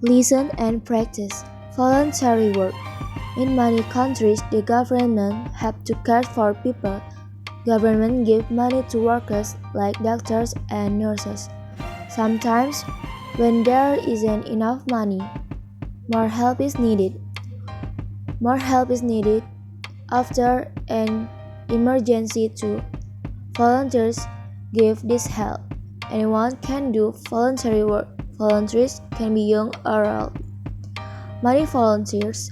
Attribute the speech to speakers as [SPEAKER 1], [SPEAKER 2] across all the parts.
[SPEAKER 1] Listen and practice voluntary work. In many countries, the government have to care for people. Government give money to workers like doctors and nurses. Sometimes, when there isn't enough money, more help is needed. More help is needed after an emergency too. Volunteers give this help. Anyone can do voluntary work. Volunteers can be young or old. Many volunteers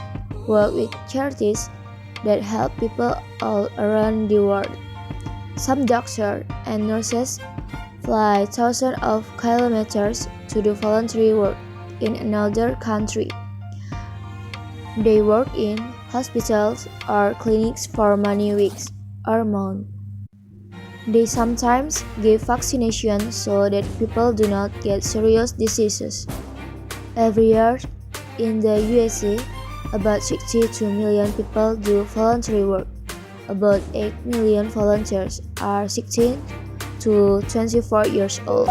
[SPEAKER 1] work with charities that help people all around the world. Some doctors and nurses fly thousands of kilometers to do voluntary work in another country. They work in hospitals or clinics for many weeks or months. They sometimes give vaccination so that people do not get serious diseases. Every year in the USA, about 62 million people do voluntary work. About 8 million volunteers are 16 to 24 years old.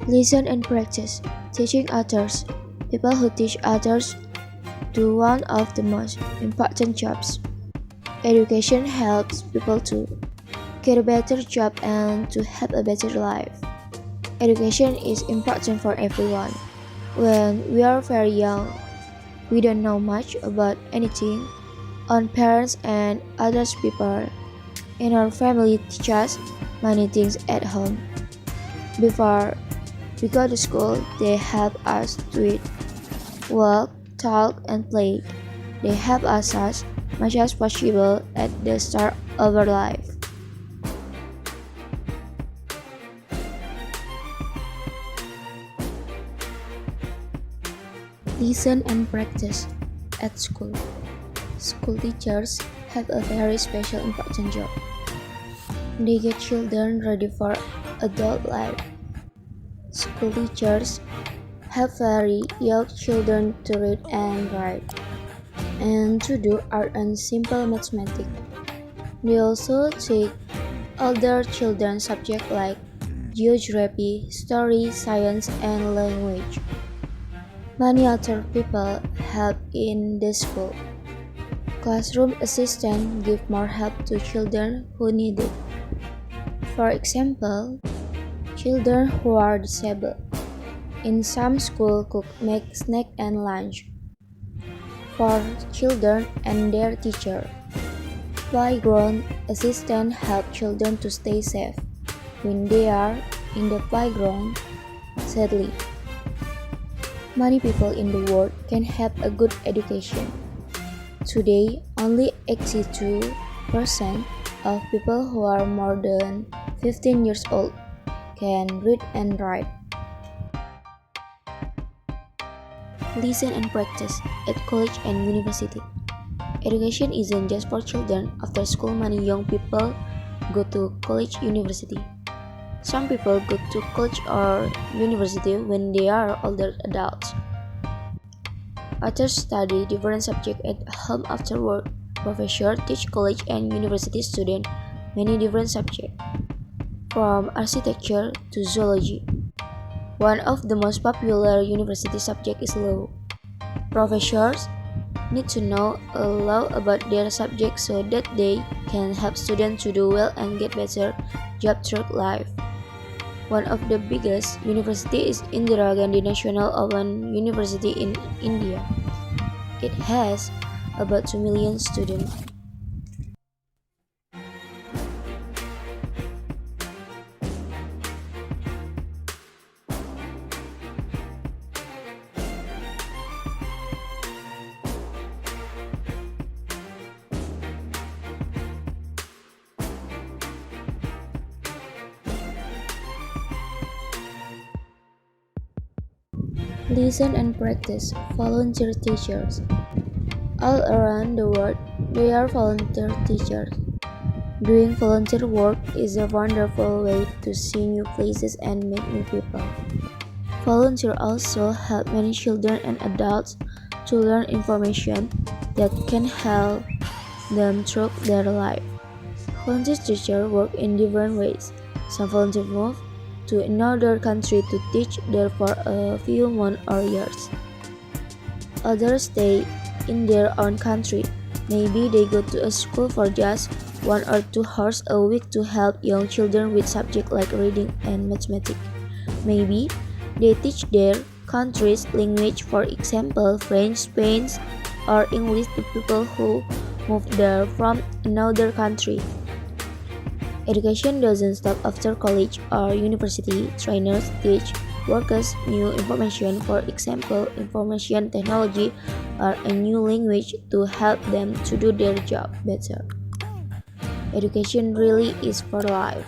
[SPEAKER 1] Listen and practice. Teaching others. People who teach others do one of the most important jobs. Education helps people to get a better job and to have a better life. Education is important for everyone. When we are very young, we don't know much about anything. Our parents and other people in our family teach us many things at home. Before we go to school, they help us do it. Walk, talk, and play. They help us as much as possible at the start of our life. Listen and practice at school. School teachers have a very special important job. They get children ready for adult life. School teachers help very young children to read and write, and to do art and simple mathematics. They also take older children subjects like geography, story, science, and language. Many other people help in the school. Classroom assistants give more help to children who need it. For example, children who are disabled. In some schools, cook make snack and lunch for children and their teacher. Playground assistants help children to stay safe when they are in the playground. Sadly, many people in the world can have a good education. Today, only 82% of people who are more than 15 years old can read and write. Listen and practice at college and university. Education isn't just for children. After school, many young people go to college, university. Some people go to college or university when they are older adults. Others study different subjects at home after work. Professors teach college and university students many different subjects, from architecture to zoology. One of the most popular university subjects is law. Professors need to know a lot about their subject so that they can help students to do well and get better job through life. One of the biggest universities is Indira Gandhi National Open University in India. It has about 2 million students. Listen and practice. Volunteer teachers. All around the world, there are volunteer teachers. Doing volunteer work is a wonderful way to see new places and meet new people. Volunteers also help many children and adults to learn information that can help them through their life. Volunteer teachers work in different ways. Some volunteers move to another country to teach there for a few months or years. Others stay in their own country. Maybe they go to a school for just 1 or 2 hours a week to help young children with subjects like reading and mathematics. Maybe they teach their country's language, for example, French, Spanish, or English to people who move there from another country. Education doesn't stop after college or university. Trainers teach workers new information, for example, information technology or a new language to help them to do their job better. Education really is for life.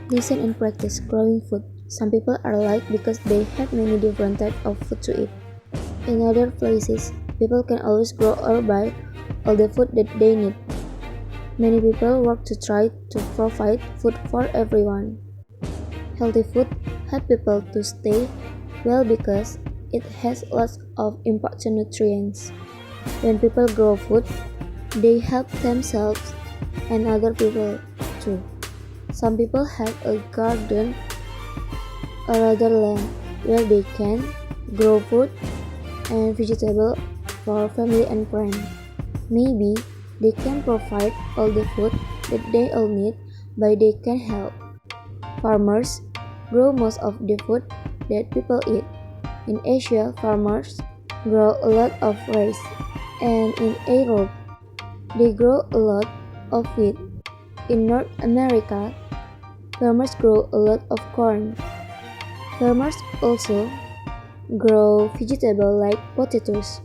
[SPEAKER 1] Listen and practice growing food. Some people are liked because they have many different types of food to eat. In other places, people can always grow or buy all the food that they need. Many people work to try to provide food for everyone. Healthy food helps people to stay well because it has lots of important nutrients. When people grow food, they help themselves and other people too. Some people have a garden or other land where they can grow food and vegetables for family and friends. Maybe they can provide all the food that they all need, but they can help. Farmers grow most of the food that people eat. In Asia, farmers grow a lot of rice, and in Europe, they grow a lot of wheat. In North America, farmers grow a lot of corn. Farmers also grow vegetables like potatoes,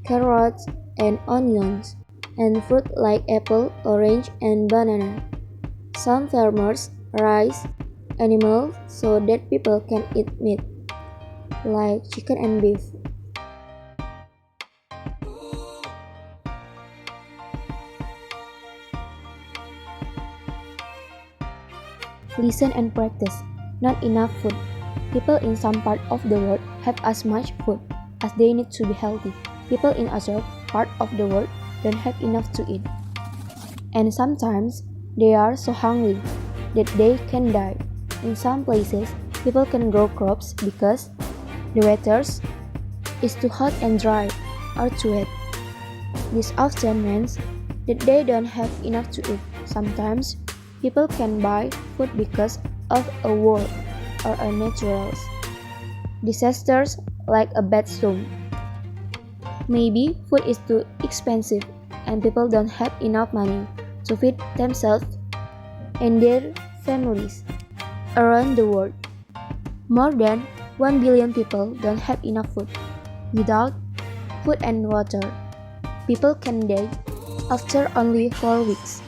[SPEAKER 1] carrots, and onions, and fruit like apple, orange, and banana. Some farmers raise animals so that people can eat meat, like chicken and beef. Listen and practice. Not enough food. People in some part of the world have as much food as they need to be healthy. People in other part of the world don't have enough to eat. And sometimes they are so hungry that they can die. In some places, people can grow crops because the weather is too hot and dry or too wet. This often means that they don't have enough to eat. Sometimes people can buy food because of a war or a natural disasters like a bad storm. Maybe food is too expensive and people don't have enough money to feed themselves and their families. Around the world, more than 1 billion people don't have enough food. Without food and water, people can die after only 4 weeks.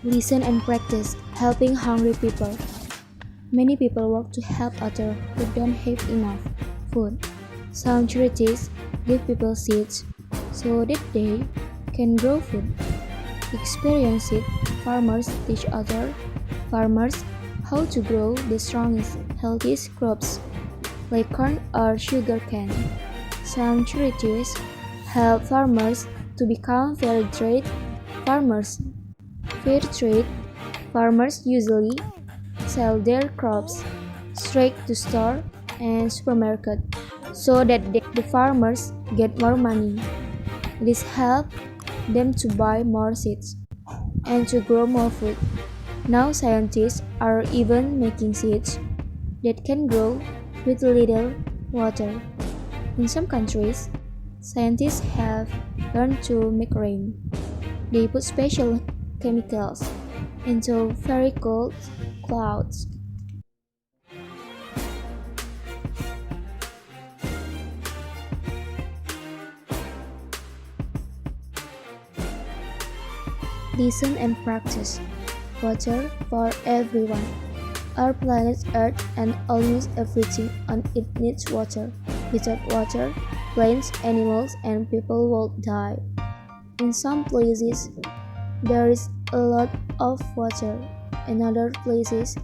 [SPEAKER 1] Listen and practice helping hungry people. Many people work to help others who don't have enough food. Some charities give people seeds so that they can grow food. Experienced farmers teach other farmers how to grow the strongest, healthiest crops like corn or sugarcane. Some charities help farmers to become fair trade farmers. Fair trade farmers usually sell their crops straight to store and supermarket so that the farmers get more money. This helps them to buy more seeds and to grow more food. Now scientists are even making seeds that can grow with little water. In some countries, scientists have learned to make rain. They put special chemicals into very cold clouds. Listen and practice. Water for everyone. Our planet Earth and almost everything on it needs water. Without water, plants, animals, and people will die. In some places, there is a lot of water. In other places,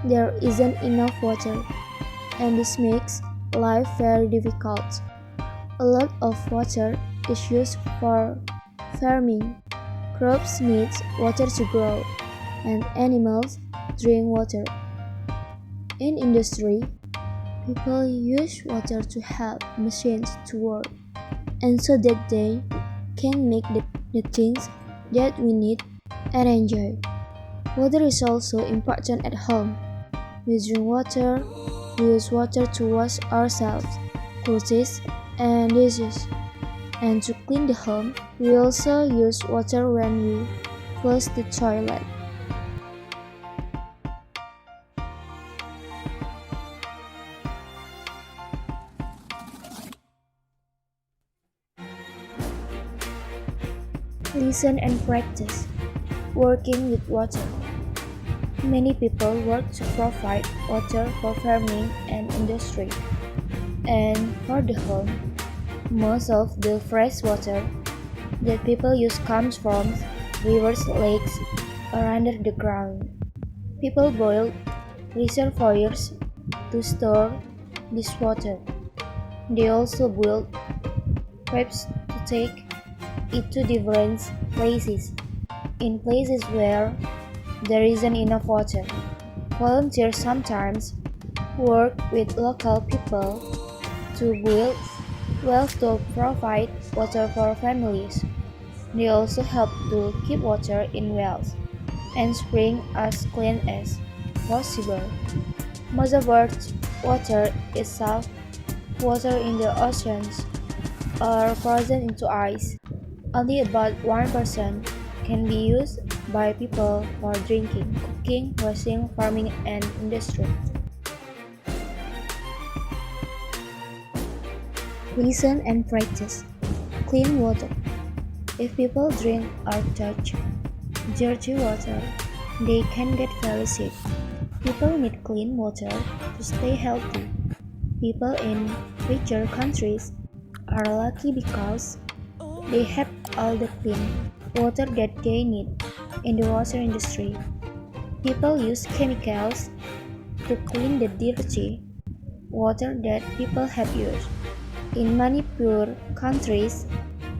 [SPEAKER 1] there isn't enough water, and this makes life very difficult. A lot of water is used for farming. Crops need water to grow, and animals drink water. In industry, people use water to help machines to work, and so that they can make the things that we need and enjoy. Water is also important at home. We drink water, we use water to wash ourselves, clothes, and dishes. And to clean the home, we also use water when we flush the toilet. Listen and practice. Working with water. Many people work to provide water for farming and industry. And for the home, most of the fresh water that people use comes from rivers, lakes, or under the ground. People boil reservoirs to store this water. They also build pipes to take it to different places. In places where there isn't enough water, volunteers sometimes work with local people to build wells to provide water for families. They also help to keep water in wells and springs as clean as possible. Most of Earth's water is salt water in the oceans or frozen into ice. Only about 1% can be used by people for drinking, cooking, washing, farming, and industry. Listen and practice. Clean water. If people drink or touch dirty water, they can get very sick. People need clean water to stay healthy. People in richer countries are lucky because they have all the clean water that they need. In the water industry, people use chemicals to clean the dirty water that people have used. In many poor countries,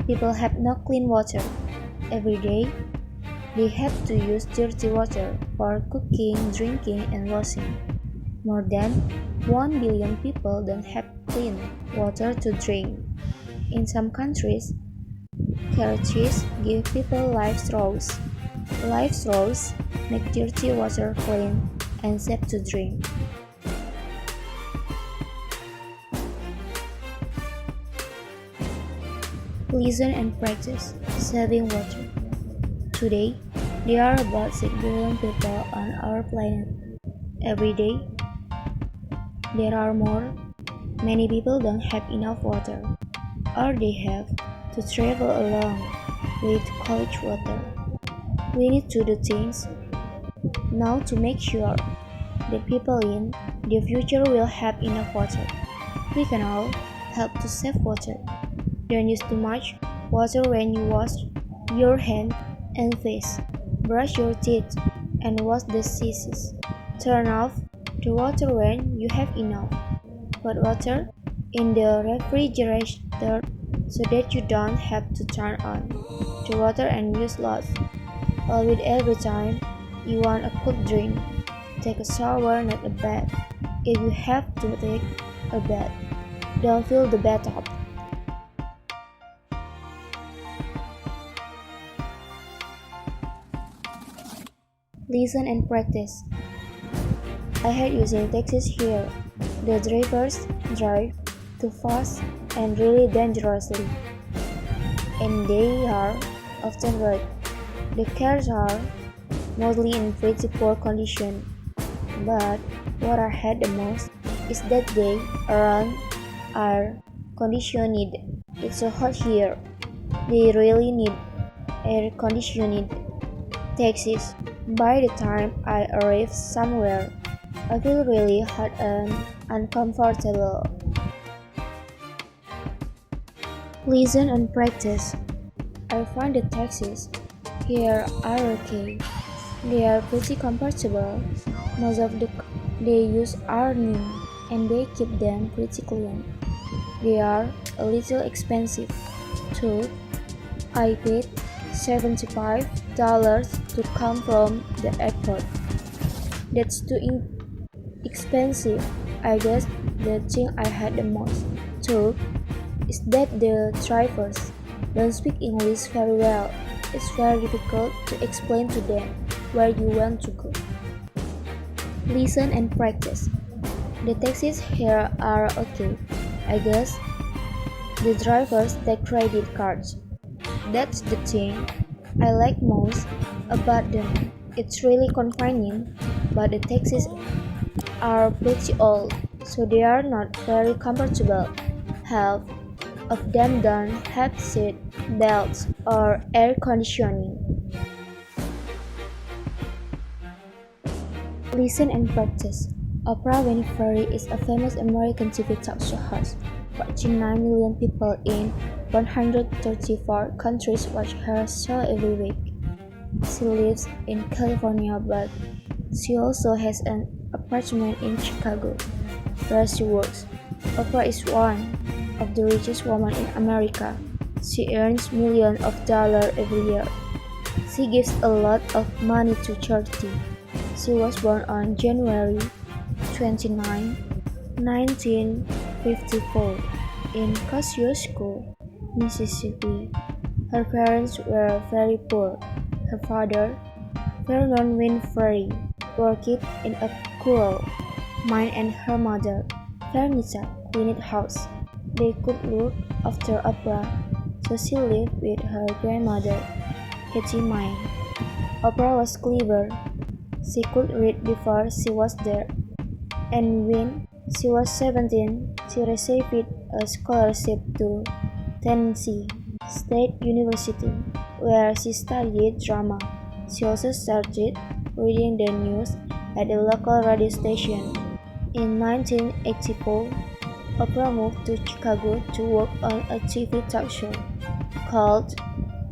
[SPEAKER 1] people have no clean water. Every day, they have to use dirty water for cooking, drinking, and washing. More than 1 billion people don't have clean water to drink. In some countries, charities give people life straws. Life straws make dirty water clean and safe to drink. Listen and practice saving water. Today, there are about 6 billion people on our planet. Every day, there are more. Many people don't have enough water, or they have to travel along with college water. We need to do things now to make sure that people in the future will have enough water. We can all help to save water. Don't use too much water when you wash your hands and face, brush your teeth, and wash the dishes. Turn off the water when you have enough. Put water in the refrigerator so that you don't have to turn on the water and use lots of it every time you want a cold drink. Take a shower, not a bath. If you have to take a bath, don't fill the bathtub. Listen and practice. I hate using taxis here. The drivers drive too fast and really dangerously, and they are often wrecked. The cars are mostly in pretty poor condition, but what I hate the most is that they aren't air conditioned. It's so hot here. They really need air conditioned taxis. By the time I arrive somewhere, I feel really hot and uncomfortable. Listen and practice. I find the taxis here are okay. They are pretty comfortable. Most of the they use are new and they keep them pretty clean. They are a little expensive too. I paid $75 to come from the airport. That's too expensive. I guess the thing I had the most too is that the drivers don't speak English very well. It's very difficult to explain to them where you want to go. Listen and practice. The taxis here are okay. I guess the drivers take credit cards. That's the thing I like most about them. It's really convenient, but the taxis are pretty old, so they are not very comfortable. Half of them don't have seat belts or air conditioning. Listen and practice. Oprah Winfrey is a famous American TV talk show host. Watching 9 million people in 134 countries watch her show every week. She lives in California, but she also has an apartment in Chicago, where she works. Oprah is one of the richest women in America. She earns millions of dollars every year. She gives a lot of money to charity. She was born on January 29, 1954, in Kosciuszko, Mississippi. Her parents were very poor. Her father, Vernon Winfrey, worked in a coal mine and her mother, Vernita, cleaned house. They could look after Oprah, so she lived with her grandmother, Hetty Mine. Oprah was clever. She could read before she was there, and when she was 17, she received a scholarship to Tennessee State University, where she studied drama. She also started reading the news at a local radio station. In 1984, Oprah moved to Chicago to work on a TV talk show called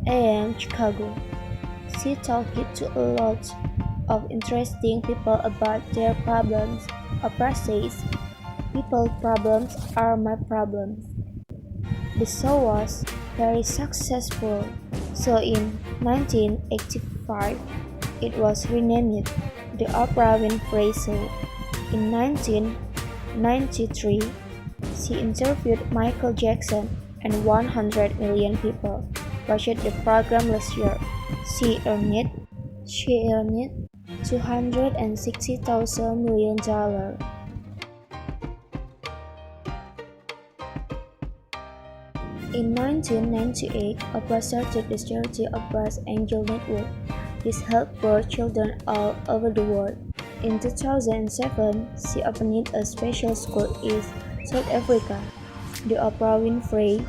[SPEAKER 1] AM Chicago. She talked to a lot of interesting people about their problems. Oprah says, "People's problems are my problems." The show was very successful, so in 1985 it was renamed The Oprah Winfrey Show. In 1993, she interviewed Michael Jackson, and 100 million people watched the program last year. She earned $260,000 million. In 1998, Oprah started the charity Oprah's Angel Network. This helped poor children all over the world. In 2007, she opened a special school in South Africa, the Oprah Winfrey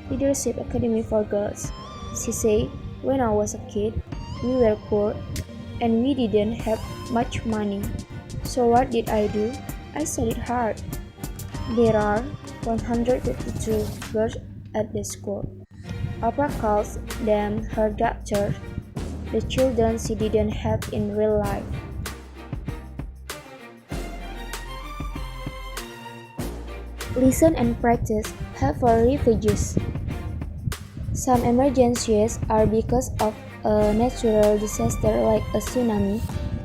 [SPEAKER 1] Leadership Academy for Girls. She said, "When I was a kid, we were poor and we didn't have much money. So what did I do? I studied hard." There are 152 girls at the school. Oprah calls them her doctors, the children she didn't have in real life. Listen and practice. Help for refugees. Some emergencies are because of a natural disaster like a tsunami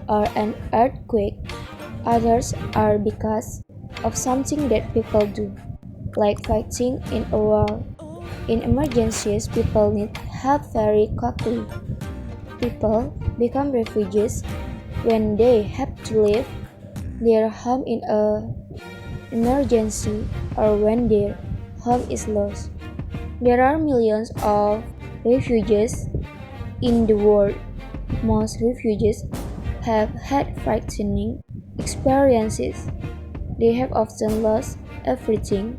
[SPEAKER 1] or an earthquake. Others are because of something that people do, like fighting in a war. In emergencies, people need help very quickly. People become refugees when they have to leave their home in an emergency or when their home is lost. There are millions of refugees in the world. Most refugees have had frightening experiences. They have often lost everything: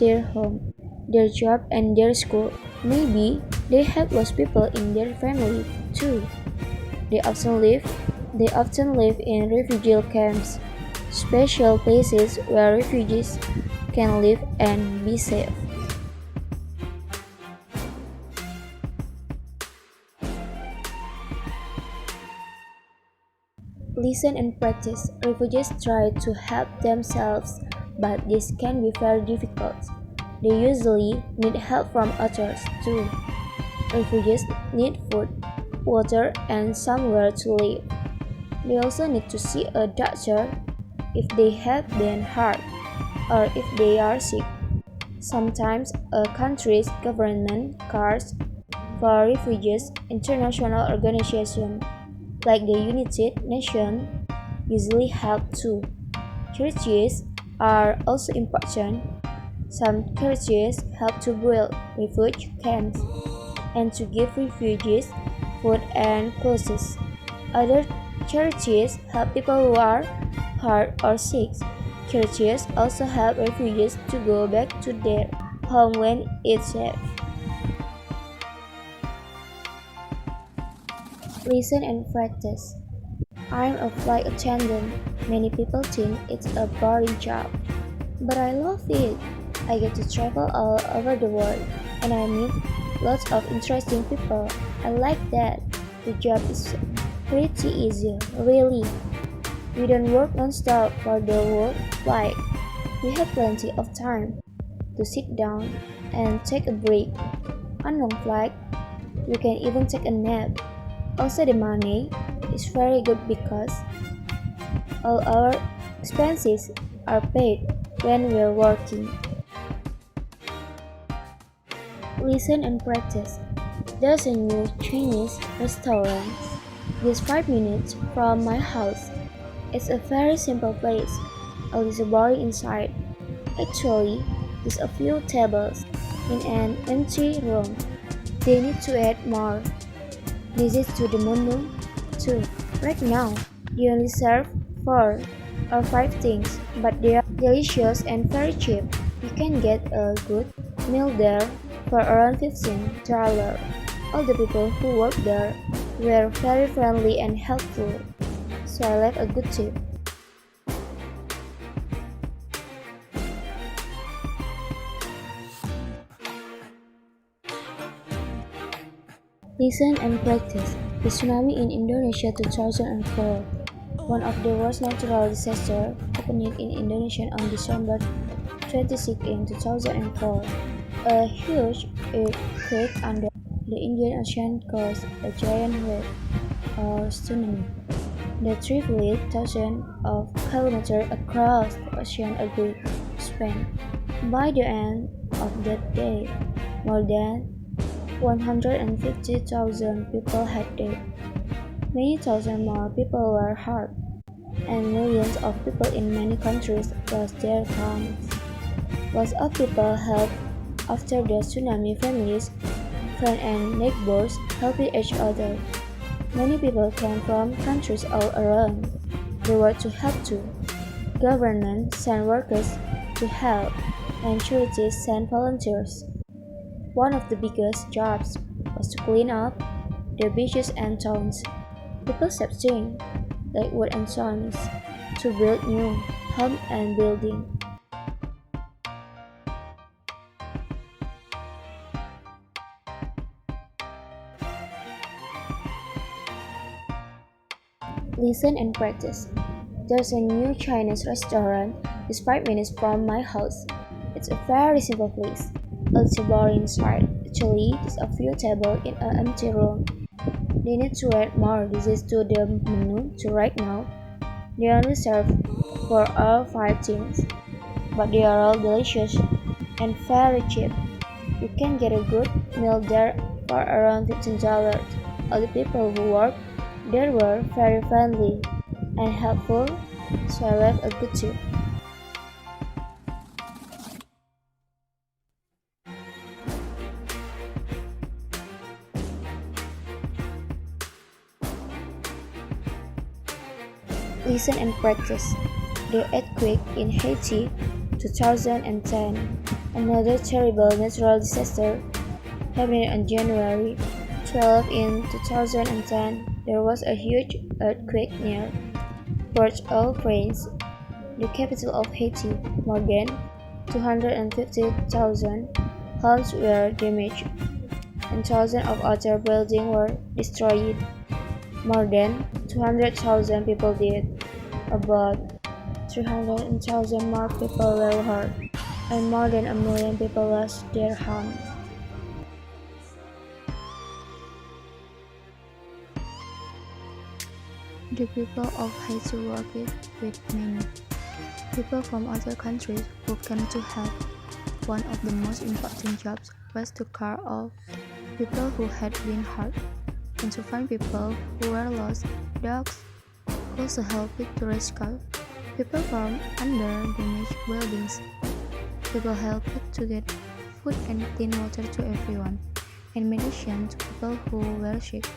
[SPEAKER 1] their home, their job, and their school. Maybe they have lost people in their family too. They often live in refugee camps, special places where refugees can live and be safe. Listen and practice. Refugees try to help themselves, but this can be very difficult. They usually need help from others too. Refugees need food, water, and somewhere to live. They also need to see a doctor if they have been hurt or if they are sick. Sometimes a country's government cares for refugees. International organizations like the United Nations usually help too. Churches are also important. Some churches help to build refugee camps and to give refugees food and clothes. Other churches help people who are hurt or sick. Churches also help refugees to go back to their home when it's safe. Listen and practice. I'm a flight attendant. Many people think it's a boring job, but I love it. I get to travel all over the world and I meet lots of interesting people. I like that. The job is pretty easy, really. We don't work non-stop for the whole flight. We have plenty of time to sit down and take a break. On long flight, we can even take a nap. Also, the money is very good because all our expenses are paid when we're working. Listen and practice. There's a new Chinese restaurant just 5 minutes from my house. It's a very simple place. A little boring inside. Actually, just a few tables in an empty room. They need to add more. This is to the menu too. Right now, they only serve 4 or 5 things, but they are delicious and very cheap. You can get a good meal there for around $15. All the people who work there were very friendly and helpful, so I left a good tip. Listen and practice. The tsunami in Indonesia 2004, one of the worst natural disasters, happened in Indonesia on December 26 in 2004. A huge earthquake under the Indian Ocean caused a giant wave or tsunami that traveled thousands of kilometers across the ocean, a great span. By the end of that day, more than 150,000 people had died. Many thousand more people were hurt, and millions of people in many countries lost their homes. Lots of people helped after the tsunami. Families, friends, and neighbors helped each other. Many people came from countries all around the world to help too. Government sent workers to help, and charities sent volunteers. One of the biggest jobs was to clean up the beaches and towns. People saved things like wood and stones to build new homes and buildings. Listen and practice. There's a new Chinese restaurant just 5 minutes from my house. It's a very simple place. A little boring inside. Actually, just a few tables in an empty room. They need to add more dishes to the menu too right now. They only serve 4 or 5 things, but they are all delicious and very cheap. You can get a good meal there for around $15. All the people who work there were very friendly and helpful, so I left a good tip. Listen and practice. The earthquake in Haiti 2010, another terrible natural disaster, happened on January 12 in 2010. There was a huge earthquake near Port-au-Prince, the capital of Haiti. More than 250,000 homes were damaged, and thousands of other buildings were destroyed. More than 200,000 people died, about 300,000 more people were hurt, and more than 1 million people lost their homes. The people of Haiti worked with many people from other countries who came to help. One of the most important jobs was to care of people who had been hurt and to find people who were lost. Dogs also helped to rescue people from under damaged buildings. People helped to get food and clean water to everyone, and medicine to people who were sick.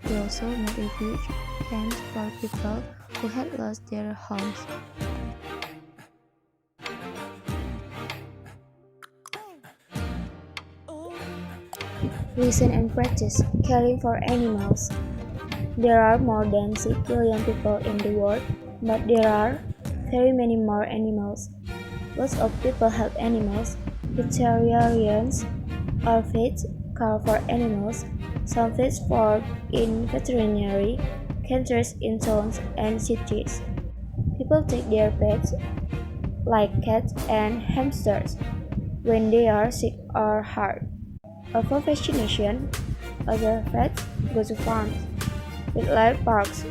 [SPEAKER 1] They also made refuge camps for people who had lost their homes. Listen and practice caring for animals. There are more than 6 billion people in the world, but there are very many more animals. Lots of people help animals. Veterinarians or vets care for animals. Some vets work in veterinary centers in towns and cities. People take their pets, like cats and hamsters, when they are sick or hurt. Or for vaccination, other vets go to farms, wildlife parks,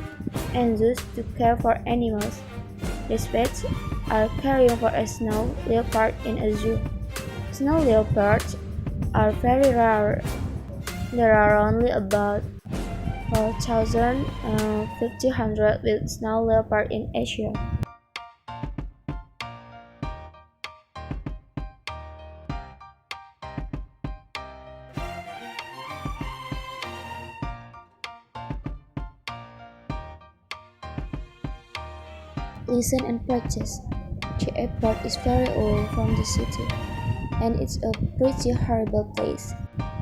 [SPEAKER 1] and zoos to care for animals. These vets are caring for a snow leopard in a zoo. Snow leopards are very rare. There are only about 4,500 with snow leopard in Asia. Listen and practice. The airport is very old from the city, and it's a pretty horrible place.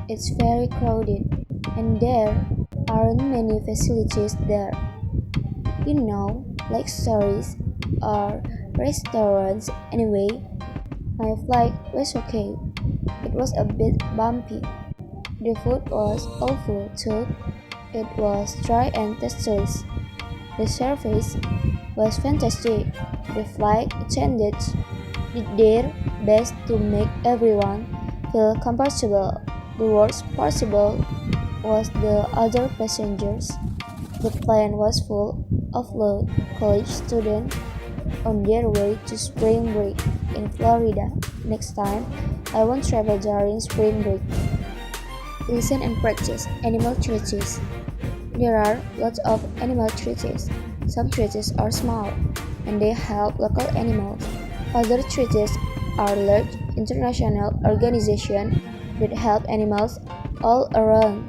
[SPEAKER 1] It's very crowded, and there aren't many facilities there. Like stores or restaurants. Anyway, my flight was okay. It was a bit bumpy. The food was awful too. It was dry and tasteless. The service was fantastic. The flight attendants did their best to make everyone feel comfortable. The worst possible was the other passengers. The plane was full of college students on their way to spring break in Florida. Next time, I won't travel during spring break. Listen and practice animal treaties. There are lots of animal treaties. Some treaties are small, and they help local animals. Other treaties are large international organizations that help animals all around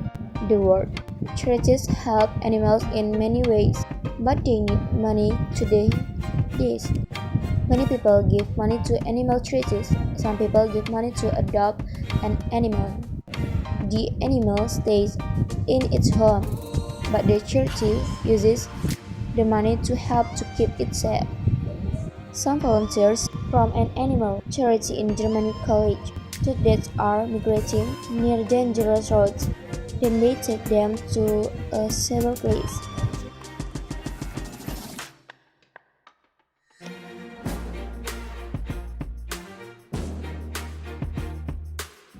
[SPEAKER 1] the world. Charities help animals in many ways, but they need money to do this. Many people give money to animal charities. Some people give money to adopt an animal. The animal stays in its home, but the charity uses the money to help to keep it safe. Some volunteers from an animal charity in Germany college that are migrating near dangerous roads. Then they take them to a safer place.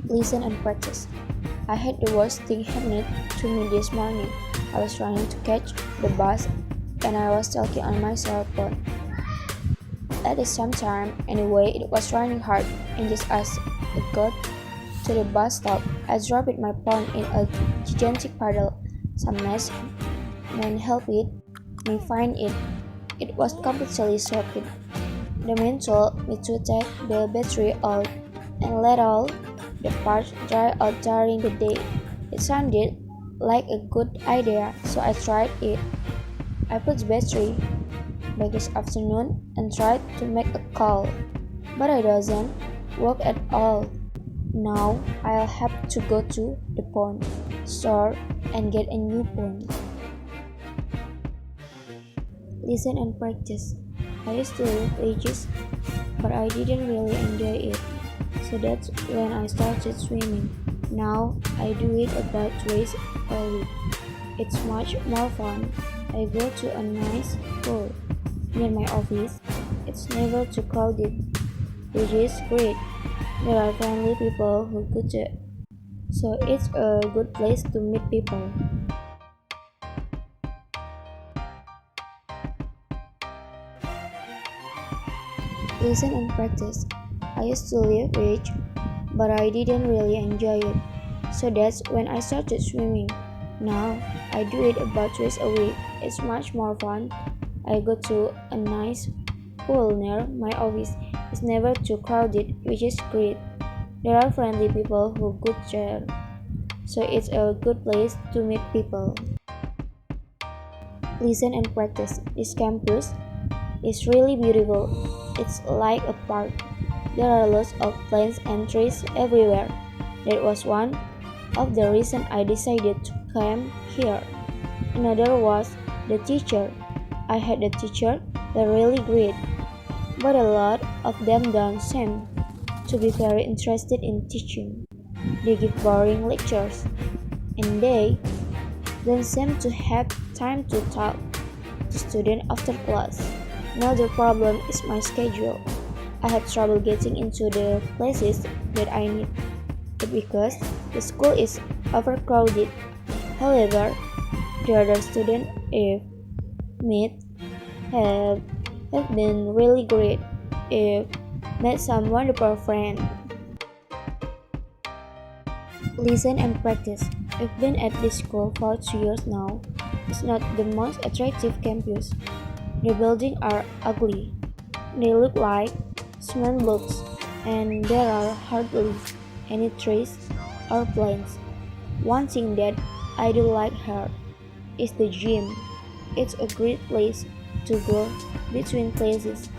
[SPEAKER 1] Listen and practice. I had the worst thing happen to me this morning. I was trying to catch the bus and I was talking on my cell phone. At the same time, anyway, it was raining hard, and just as I got to the bus stop, I dropped my phone in a gigantic puddle. Some nice man helped me find it. It was completely soaked. The man told me to take the battery out and let all the parts dry out during the day. It sounded like a good idea, so I tried it. I put the battery back this afternoon and tried to make a call, but it doesn't work at all. Now I'll have to go to the pawn store and get a new phone. Listen and practice. I used to love ages, but I didn't really enjoy it. So that's when I started swimming. Now I do it about twice a week. It's much more fun I go to a nice school near my office. It's never too crowded, which is great. There are friendly people who go to, so it's a good place to meet people. Listen and practice. I used to live rich, but I didn't really enjoy it. So that's when I started swimming. Now I do it about twice a week. It's much more fun. I go to a nice pool near my office. It's never too crowded, which is great. There are friendly people who go there, so it's a good place to meet people. Listen and practice. This campus is really beautiful. It's like a park. There are lots of plants and trees everywhere. That was one of the reasons I decided to come here. Another was the teacher. I had a teacher that really great, but a lot of them don't seem to be very interested in teaching. They give boring lectures, and they don't seem to have time to talk to students after class. Another problem is my schedule. I have trouble getting into the places that I need. It's because the school is overcrowded. However, the other students I've met have, have been really great. I've met some wonderful friends. Listen and practice. I've been at this school for 2 years now. It's not the most attractive campus. The buildings are ugly. They look like cement blocks, and there are hardly any trees or plants. One thing that I do like here is the gym. It's a great place to go between classes.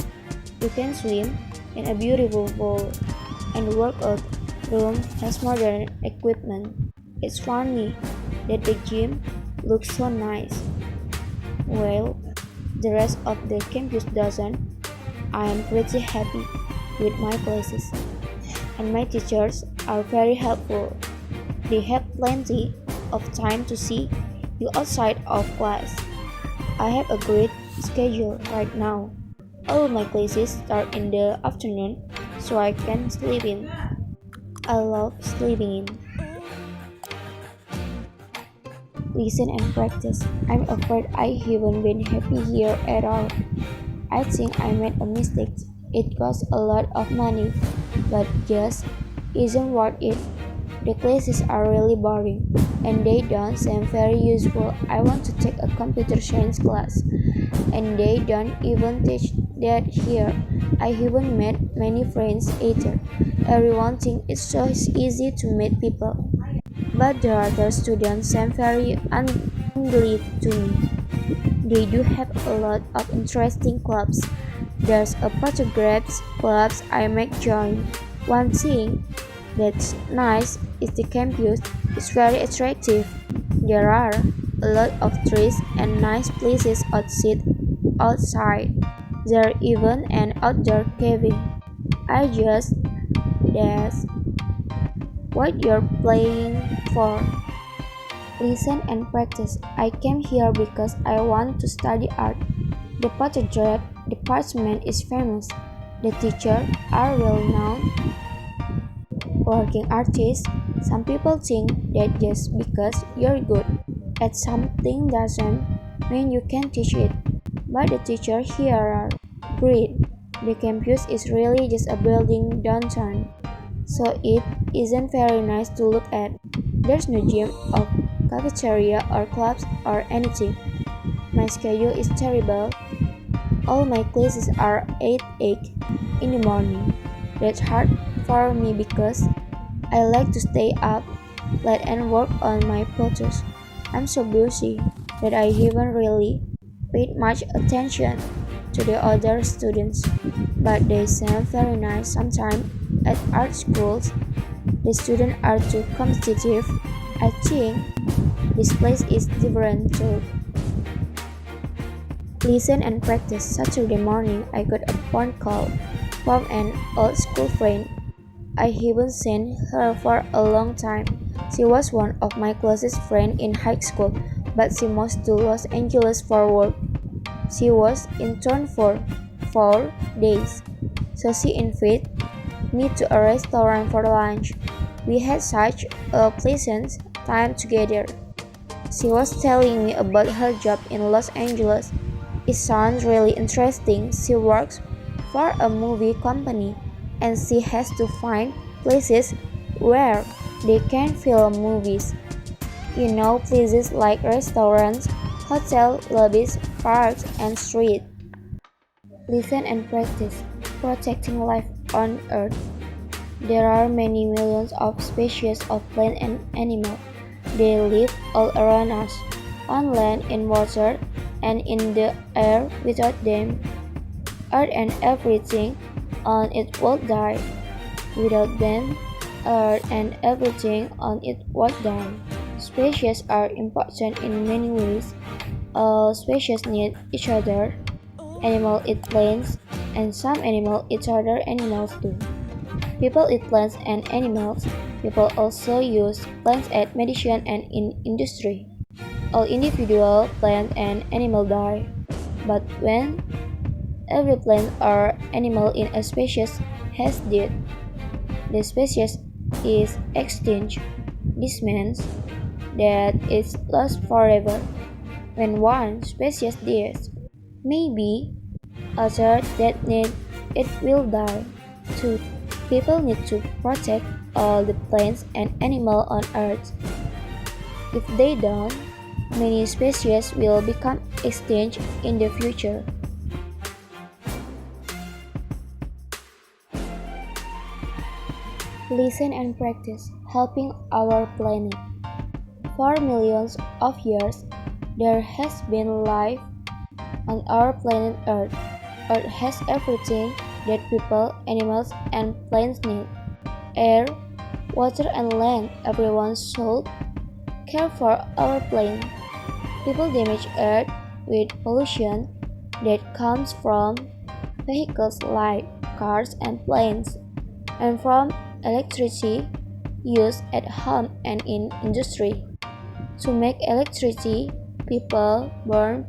[SPEAKER 1] You can swim in a beautiful pool, and the workout room has modern equipment. It's funny that the gym looks so nice. Well, the rest of the campus doesn't. I am pretty happy with my classes, and my teachers are very helpful. They have plenty of time to see you outside of class. I have a great schedule right now. All my classes start in the afternoon, so I can sleep in. I love sleeping in. Listen and practice. I'm afraid I haven't been happy here at all. I think I made a mistake. It costs a lot of money, but just isn't worth it. The classes are really boring, and they don't seem very useful. I want to take a computer science class, and they don't even teach that here. I haven't met many friends either. Everyone thinks it's so easy to meet people, but the other students seem very unfriendly to me. They do have a lot of interesting clubs. There's a photographs clubs I might join. One thing that's nice is the campus is very attractive. There are a lot of trees and nice places outside. There's even an outdoor cabin. I just that's what you're playing for. Listen and practice. I came here because I want to study art. The photograph department is famous. The teachers are well known working artists. Some people think that just because you're good at something doesn't mean you can teach it. But the teachers here are great. The campus is really just a building downtown, so it isn't very nice to look at. There's no gym or cafeteria or clubs or anything. My schedule is terrible. All my classes are 8 in the morning. That's hard for me because I like to stay up late and work on my photos. I'm so busy that I haven't really paid much attention to the other students, but they seem very nice. Sometimes at art schools, the students are too competitive. I think this place is different too. Listen and practice. Saturday morning, I got a phone call from an old school friend. I haven't seen her for a long time. She was one of my closest friends in high school. but she moved to Los Angeles for work. She was in town for 4 days, so she invited me to a restaurant for lunch. We had such a pleasant time together. She was telling me about her job in Los Angeles. It sounds really interesting. She works for a movie company and she has to find places where they can film movies. You know, places like restaurants, hotel lobbies, parks, and streets. Listen and practice protecting life on Earth. There are many millions of species of plant and animal. They live all around us, on land, in water, and in the air. Without them, Earth and everything on it would die. Without them, Earth and everything on it would die. Species are important in many ways. All species need each other. Animals eat plants, and some animals eat other animals too. People eat plants and animals. People also use plants as medicine and in industry. All individual plant and animal die, but when every plant or animal in a species has died, the species is extinct. This means that it's lost forever. When one species dies, maybe others that need it will die too. People need to protect all the plants and animals on Earth. If they don't, many species will become extinct in the future. Listen and practice helping our planet. For millions of years, there has been life on our planet Earth. Earth has everything that people, animals, and plants need: air, water, and land. Everyone should care for our planet. People damage Earth with pollution that comes from vehicles like cars and planes, and from electricity used at home and in industry. To make electricity, people burn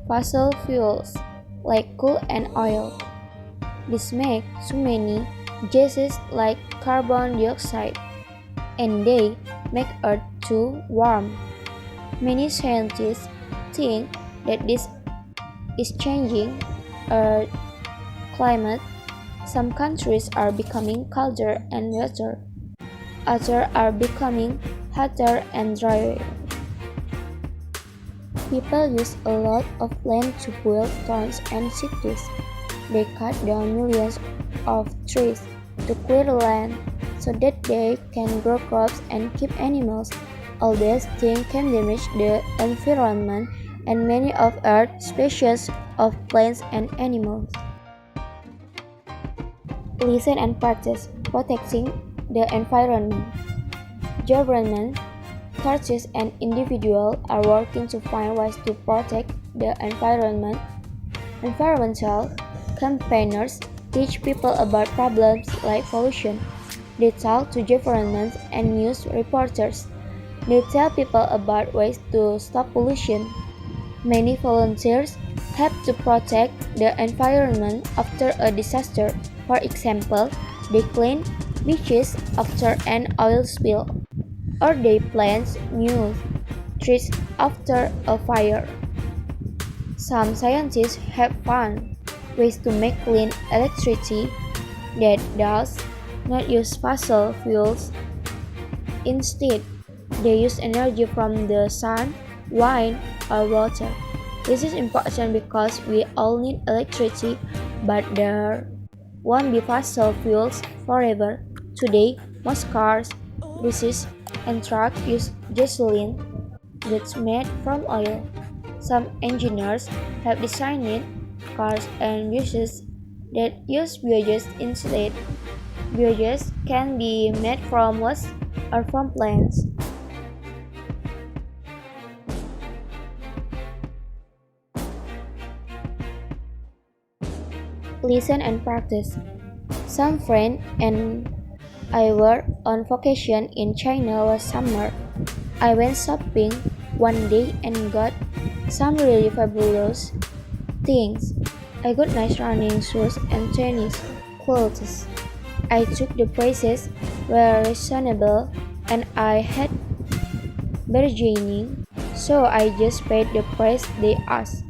[SPEAKER 1] fossil fuels like coal and oil. This makes too many gases like carbon dioxide, and they make Earth too warm. Many scientists think that this is changing Earth's climate. Some countries are becoming colder and wetter. Others are becoming hotter and drier. People use a lot of land to build towns and cities. They cut down millions of trees to clear land so that they can grow crops and keep animals. All these things can damage the environment and many of Earth's species of plants and animals. Listen and practice protecting the environment. Government, churches, and individuals are working to find ways to protect the environment. Environmental campaigners teach people about problems like pollution. They talk to governments and news reporters. They tell people about ways to stop pollution. Many volunteers help to protect the environment after a disaster. For example, they clean beaches after an oil spill, or they plant new trees after a fire. Some scientists have found ways to make clean electricity that does not use fossil fuels. Instead, they use energy from the sun, wind, or water. This is important because we all need electricity, but there won't be fossil fuels forever. Today, most cars, buses, and trucks use gasoline that's made from oil. Some engineers have designed cars and buses that use biogas instead. Biogas can be made from waste or from plants. Listen and practice. Some friends and I were on vacation in China last summer. I went shopping one day and got some really fabulous things. I got nice running shoes and tennis clothes. I took the prices were reasonable and I had bargaining, so I just paid the price they asked.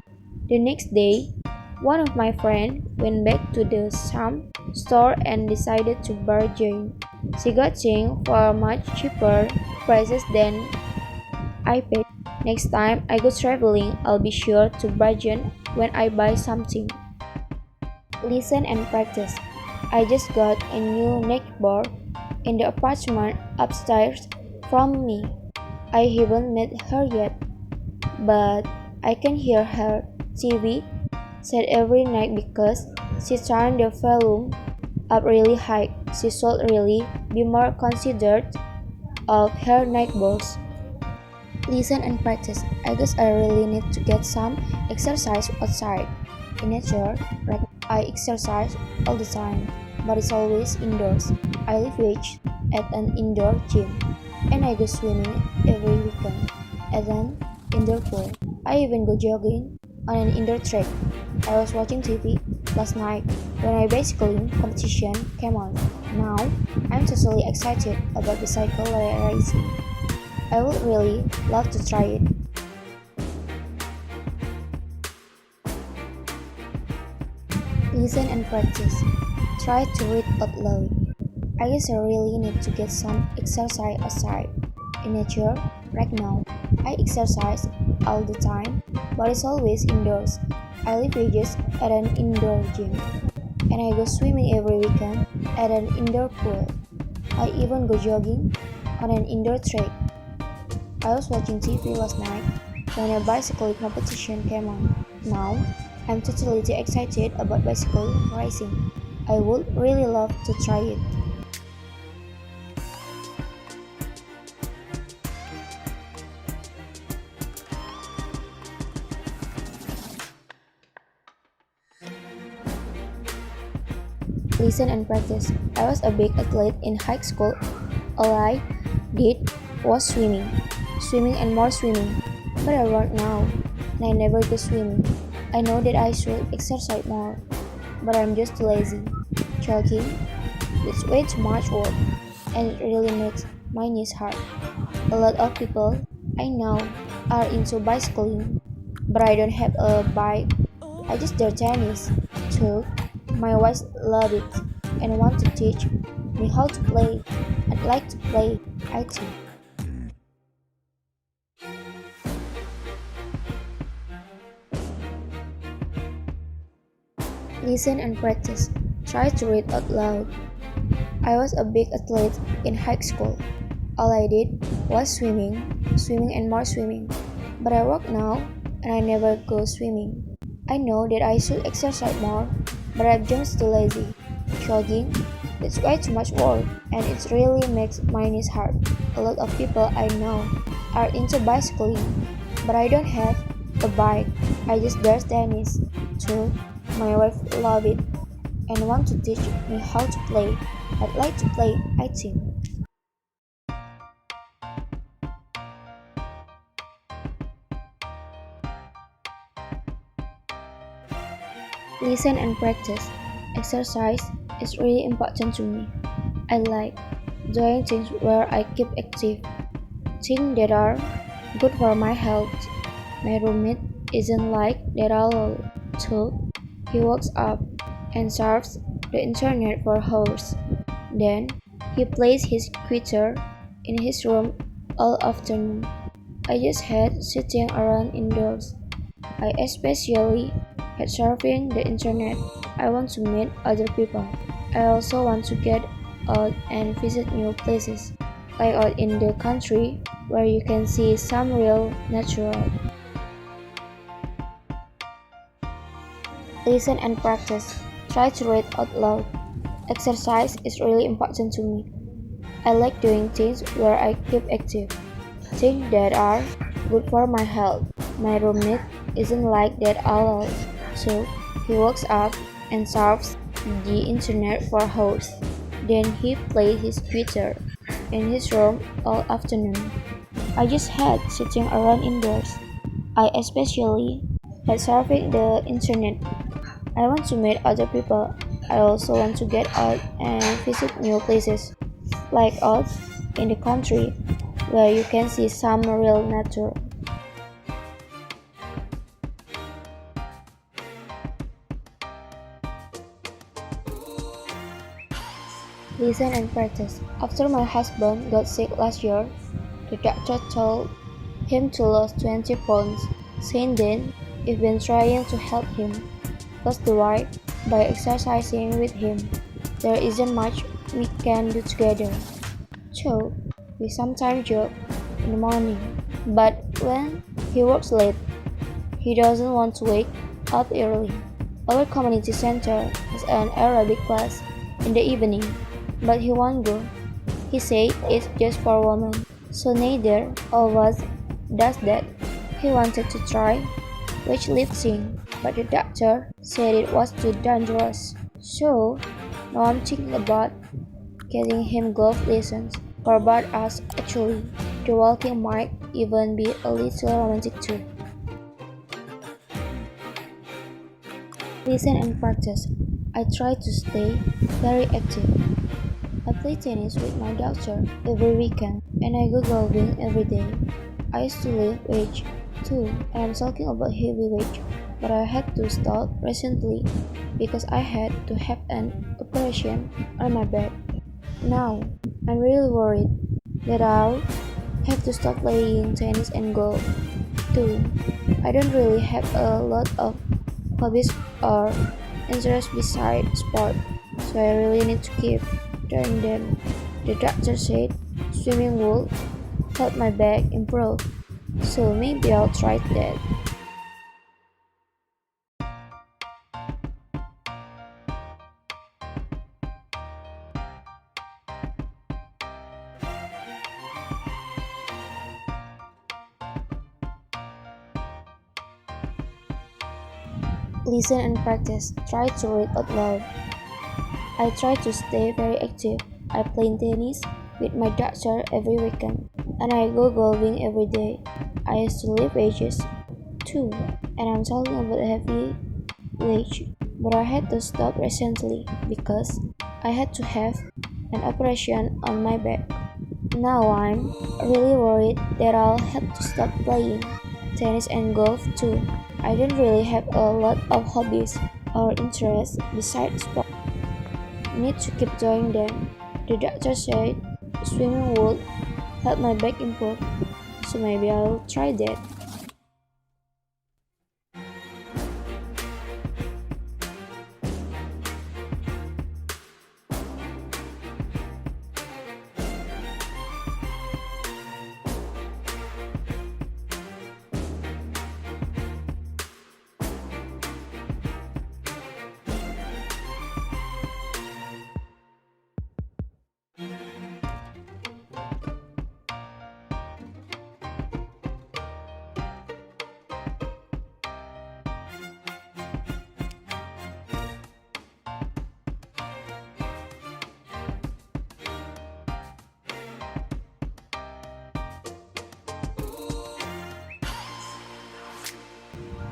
[SPEAKER 1] The next day, one of my friends went back to the same store and decided to bargain. She got things for much cheaper prices than I paid. Next time I go traveling, I'll be sure to bargain when I buy something. Listen and practice. I just got a new neckboard in the apartment upstairs from me. I haven't met her yet, but I can hear her TV set every night because she turned the volume up really high. She should really be more considerate of her neighbors. Listen and practice. I guess I really need to get some exercise outside. In nature, right? I exercise all the time, but it's always indoors. I live weights at an indoor gym, and I go swimming every weekend at an indoor pool. I even go jogging on an indoor track. I was watching TV last night when a bicycling competition came on. Now, I'm totally excited about the cycle racing. I would really love to try it. Listen and practice. Try to read out loud. I guess I really need to get some exercise outside. In nature, right now, I exercise all the time, but it's always indoors. I live wages at an indoor gym, and I go swimming every weekend at an indoor pool. I even go jogging on an indoor track. I was watching TV last night when a bicycle competition came on. Now, I'm totally excited about bicycle racing. I would really love to try it. Listen and practice. I was a big athlete in high school. All I did was swimming and more swimming. But I work now, and I never go swimming. I know that I should exercise more, but I'm just too lazy. Jogging, it's way too much work, and it really makes my knees hurt. A lot of people I know are into bicycling, but I don't have a bike. I just do tennis, too. My wife loves it and wants to teach me how to play. I'd like to play, I think. Listen and practice. Try to read out loud. I was a big athlete in high school. All I did was swimming and more swimming. But I work now and I never go swimming. I know that I should exercise more, but I'm just too lazy. Jogging, it's way too much work and it really makes my knees hurt. A lot of people I know are into bicycling, but I don't have a bike. I just do tennis too. My wife loves it and wants to teach me how to play. I'd like to play, I think. Listen and practice. Exercise is really important to me. I like doing things where I keep active, things that are good for my health. My roommate isn't like that at all, too. He wakes up and surfs the internet for hours. Then he plays his guitar in his room all afternoon. I just hate sitting around indoors. I especially hate surfing the internet. I want to meet other people. I also want to get out and visit new places, like out in the country where you can see some real natural. Listen and practice. Try to read out loud. Exercise is really important to me. I like doing things where I keep active, things that are good for my health. My roommate isn't like that at all, so he wakes up and surfs the internet for hours. Then he plays his guitar in his room all afternoon. I just hate sitting around indoors. I especially hate surfing the internet. I want to meet other people. I also want to get out and visit new places, like out in the country where you can see some real nature. Listen and practice. After my husband got sick last year, the doctor told him to lose 20 pounds. Since then, I've been trying to help him lose the weight by exercising with him. There isn't much we can do together. So, we sometimes joke in the morning, but when he works late, he doesn't want to wake up early. Our community center has an aerobic class in the evening, but he won't go. He said it's just for women, so neither of us does that. He wanted to try weightlifting, but the doctor said it was too dangerous. So now I'm thinking about getting him golf lessons for both us actually. The walking might even be a little romantic too. Listen and practice. I try to stay very active. I play tennis with my daughter every weekend and I go golfing every day. I used to lift weights too, and I'm talking about heavy weights, but I had to stop recently because I had to have an operation on my back. Now, I'm really worried that I'll have to stop playing tennis and golf too. I don't really have a lot of hobbies or interests besides sport, so I really need to keep doing them. The doctor said swimming would help my back improve, so maybe I'll try that. Listen and practice. Try to read out loud. I try to stay very active. I play tennis with my daughter every weekend, and I go golfing every day. I used to lift weights too, and I'm talking about heavy weights, but I had to stop recently because I had to have an operation on my back. Now I'm really worried that I'll have to stop playing tennis and golf too. I don't really have a lot of hobbies or interests besides sport. Need to keep doing them. The doctor said swimming would help my back improve, so maybe I'll try that.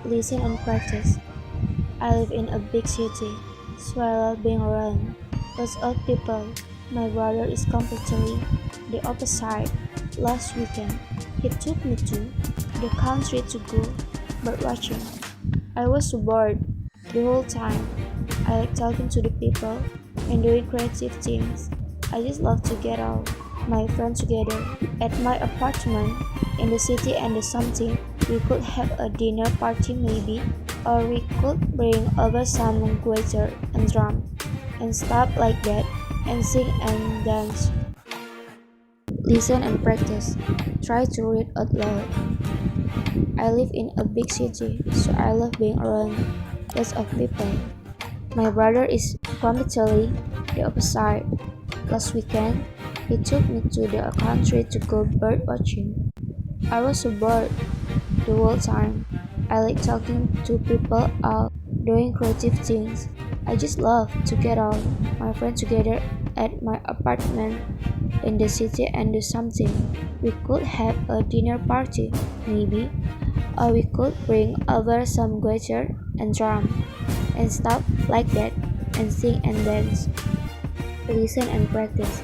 [SPEAKER 1] Listen and practice. I live in a big city, so I love being around lots of people. My brother is completely the opposite. Last weekend, he took me to the country to go bird watching. I was so bored the whole time. I like talking to the people and doing creative things. I just love to get out my friends together at my apartment in the city and do something. We could have a dinner party maybe, or we could bring over some guitar and drum and stuff like that and sing and dance. Listen and practice. Try to read out loud. I live in a big city, so I love being around lots of people. My brother is completely the opposite. Last weekend, he took me to the country to go bird watching. I was so bored the whole time. I like talking to people out doing creative things. I just love to get out my friends together at my apartment in the city and do something. We could have a dinner party, maybe, or we could bring over some guitar and drum and stuff like that and sing and dance. Listen and practice.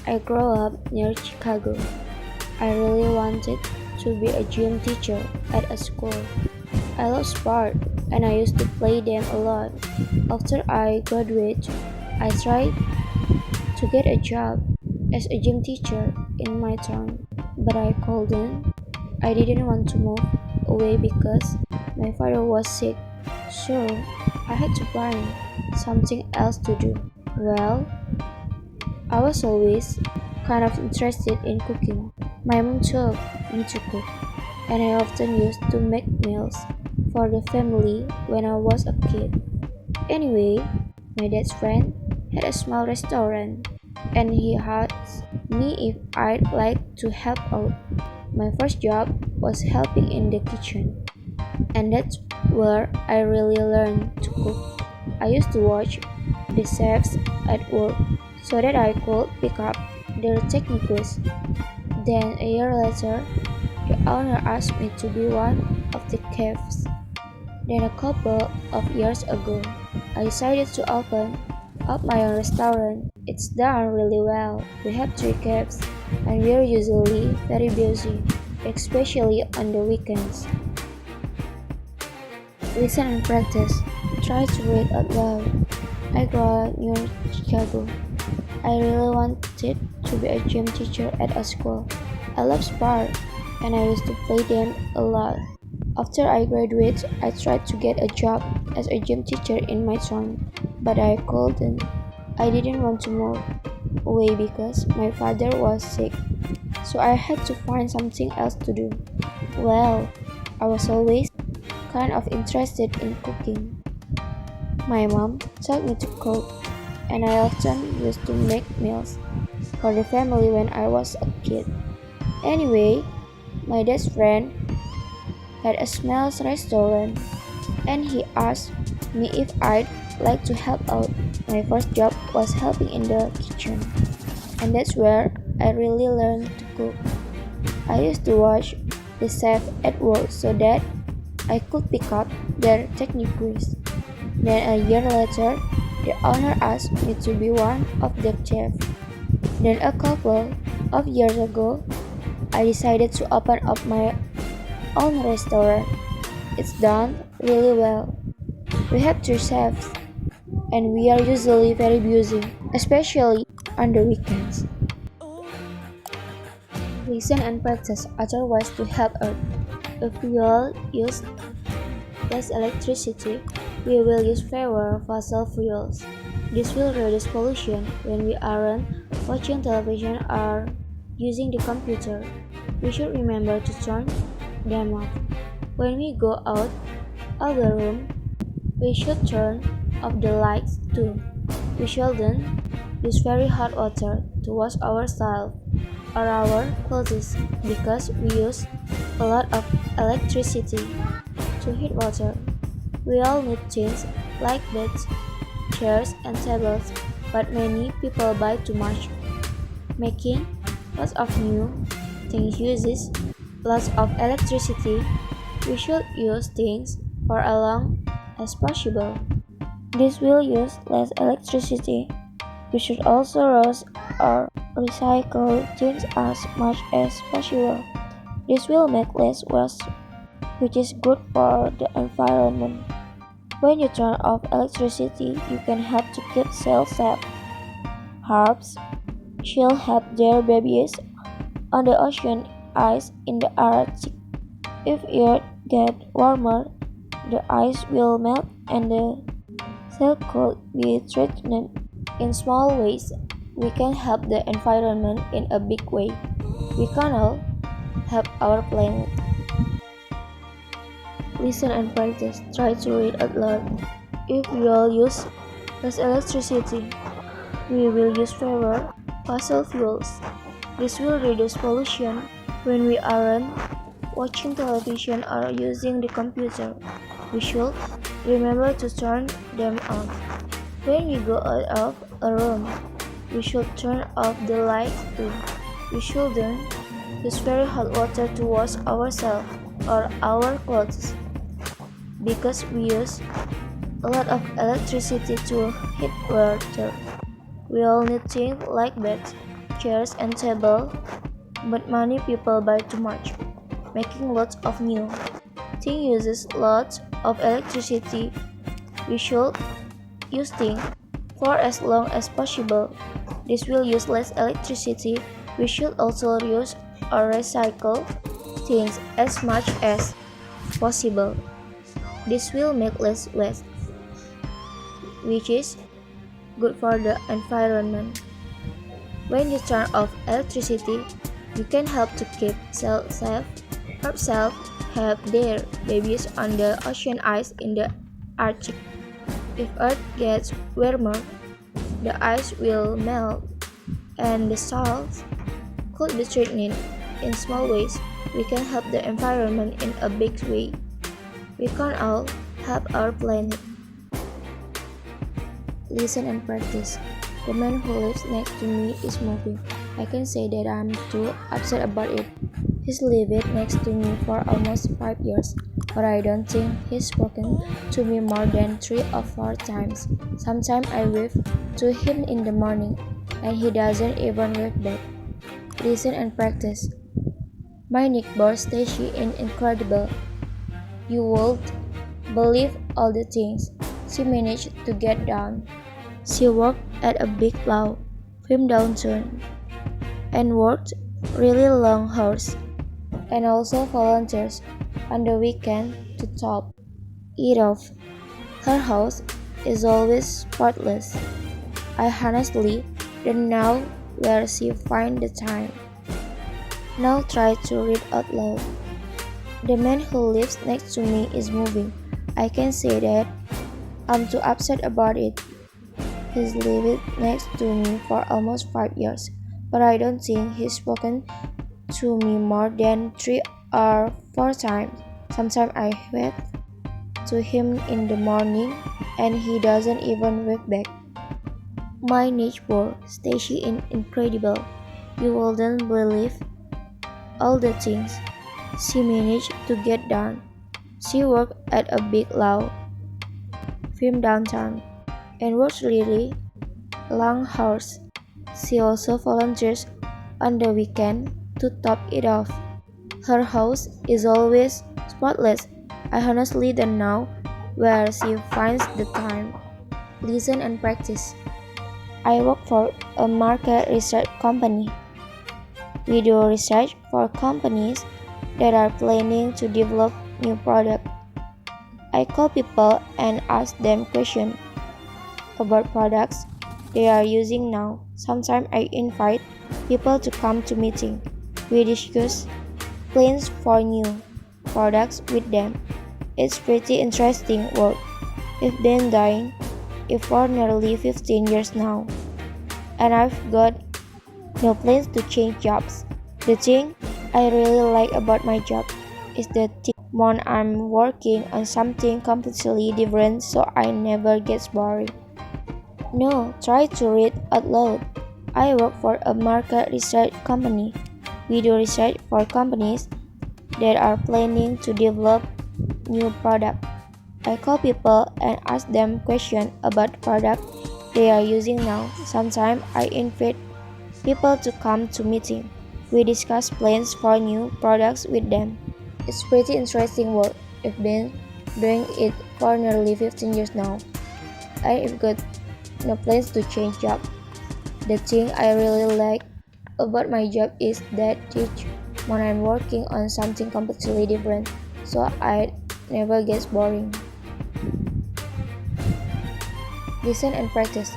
[SPEAKER 1] I grew up near Chicago. I really wanted to be a gym teacher at a school. I love sport and I used to play them a lot. After I graduated, I tried to get a job as a gym teacher in my town, but I couldn't. I didn't want to move away because my father was sick, so I had to find something else to do. Well, I was always kind of interested in cooking. My mom taught me to cook, and I often used to make meals for the family when I was a kid. Anyway, my dad's friend had a small restaurant, and he asked me if I'd like to help out. My first job was helping in the kitchen, and that's where I really learned to cook. I used to watch the chefs at work so that I could pick up their techniques. Then a year later, the owner asked me to be one of the chefs. Then a couple of years ago, I decided to open up my own restaurant. It's done really well. We have three chefs, and we're usually very busy, especially on the weekends. Listen and practice. Try to read out loud. I grew up near Chicago. I really wanted to be a gym teacher at a school. I love sport, and I used to play them a lot. After I graduated, I tried to get a job as a gym teacher in my town, but I couldn't. I didn't want to move away because my father was sick, so I had to find something else to do. Well, I was always kind of interested in cooking. My mom taught me to cook, and I often used to make meals for the family when I was a kid. Anyway, my dad's friend had a small restaurant, and he asked me if I'd like to help out. My first job was helping in the kitchen, and that's where I really learned to cook. I used to watch the chef at work so that I could pick up their techniques. Then a year later, the owner asked me to be one of the chefs. Then a couple of years ago, I decided to open up my own restaurant. It's done really well. We have three chefs, and we are usually very busy, especially on the weekends. Listen and practice other ways to help Earth. If we all use less electricity, we will use fewer fossil fuels. This will reduce pollution when we aren't watching television or using the computer. We should remember to turn them off. When we go out of the room, we should turn off the lights too. We shouldn't use very hot water to wash ourselves or our clothes because we use a lot of electricity to heat water. We all need things like beds, chairs, and tables, but many people buy too much. Making lots of new things uses lots of electricity. We should use things for as long as possible. This will use less electricity. We should also reuse or recycle things as much as possible. This will make less waste, which is good for the environment. When you turn off electricity, you can help to keep cells safe. Harps she'll help their babies on the ocean ice in the Arctic. If it gets warmer, the ice will melt and the cell could be threatened. In small ways, we can help the environment in a big way. We can all help our planet. Listen and practice. Try to read out loud. If we all use less electricity, we will use fewer fossil fuels. This will reduce pollution when we aren't watching television or using the computer. We should remember to turn them off. When we go out of a room, We should turn off the lights too. We shouldn't use very hot water to wash ourselves or our clothes because we use a lot of electricity to heat water. We all need things like beds, chairs, and tables, but many people buy too much, making lots of new. Thing uses lots of electricity. We should use things for as long as possible. This will use less electricity. We should also use or recycle things as much as possible. This will make less waste, which is good for the environment. When you turn off electricity, you can help to keep cells safe. Help cells have their babies on the ocean ice in the Arctic. If Earth gets warmer, the ice will melt and the salts could be threatened. In small ways, we can help the environment in a big way. We can all help our planet. Listen and practice. The man who lives next to me is moving. I can say that I'm too upset about it. He's lived next to me for almost 5 years, but I don't think he's spoken to me more than 3 or 4 times. Sometimes I wave to him in the morning, and he doesn't even wave back. Listen and practice. My neighbor Stacy is incredible. You would believe all the things she managed to get done. She worked at a big law firm downtown and worked really long hours and also volunteers on the weekend to top it off. Her house is always spotless. I honestly don't know where she finds the time. Now try to read out loud. The man who lives next to me is moving. I can say that I'm too upset about it. He's lived next to me for almost 5 years, but I don't think he's spoken to me more than 3 or 4 times. Sometimes I wave to him in the morning and he doesn't even wave back. My neighbor Stacy is incredible. You wouldn't believe all the things she managed to get done. She worked at a big law firm downtown and works really long hours. She also volunteers on the weekend to top it off. Her house is always spotless. I honestly don't know where she finds the time. Listen and practice. I work for a market research company. We do research for companies that are planning to develop new products. I call people and ask them questions about products they are using now. Sometimes I invite people to come to meeting. We discuss plans for new products with them. It's pretty interesting work. We've been doing it for nearly 15 years now, and I've got no plans to change jobs. The thing I really like about my job is that when I'm working on something completely different so I never get boring. No, try to read out loud. I work for a market research company. We do research for companies that are planning to develop new products. I call people and ask them questions about the product they are using now. Sometimes I invite people to come to meeting. We discuss plans for new products with them. It's pretty interesting work. I've been doing it for nearly 15 years now. I've got no plans to change job. The thing I really like about my job is that when I'm working on something completely different, so I never gets boring. Listen and practice.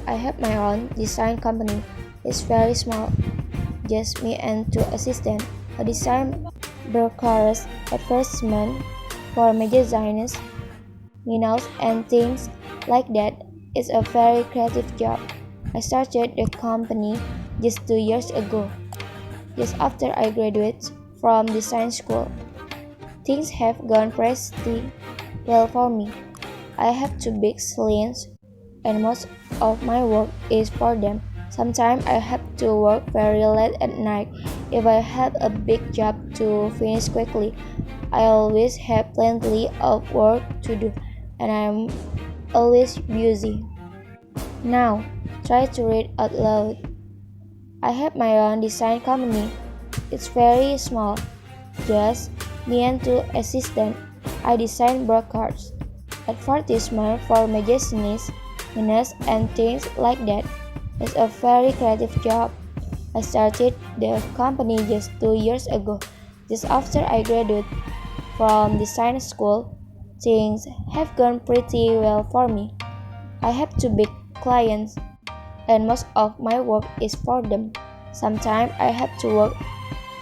[SPEAKER 1] I have my own design company. It's very small, just me and 2 assistants. A design brochures, advertisement for magazines, menus, and things like that. It's a very creative job. I started the company just 2 years ago, just after I graduated from design school. Things have gone pretty well for me. I have 2 big clients, and most of my work is for them. Sometimes I have to work very late at night if I have a big job to finish quickly. I always have plenty of work to do and I'm always busy. Now, try to read out loud. I have my own design company. It's very small, just me and two assistants. I design broadcasts, advertisements for magazines, menus, and things like that. It's a very creative job. I started the company just 2 years ago, just after I graduated from design school. Things have gone pretty well for me. I have two big clients, and most of my work is for them. Sometimes I have to work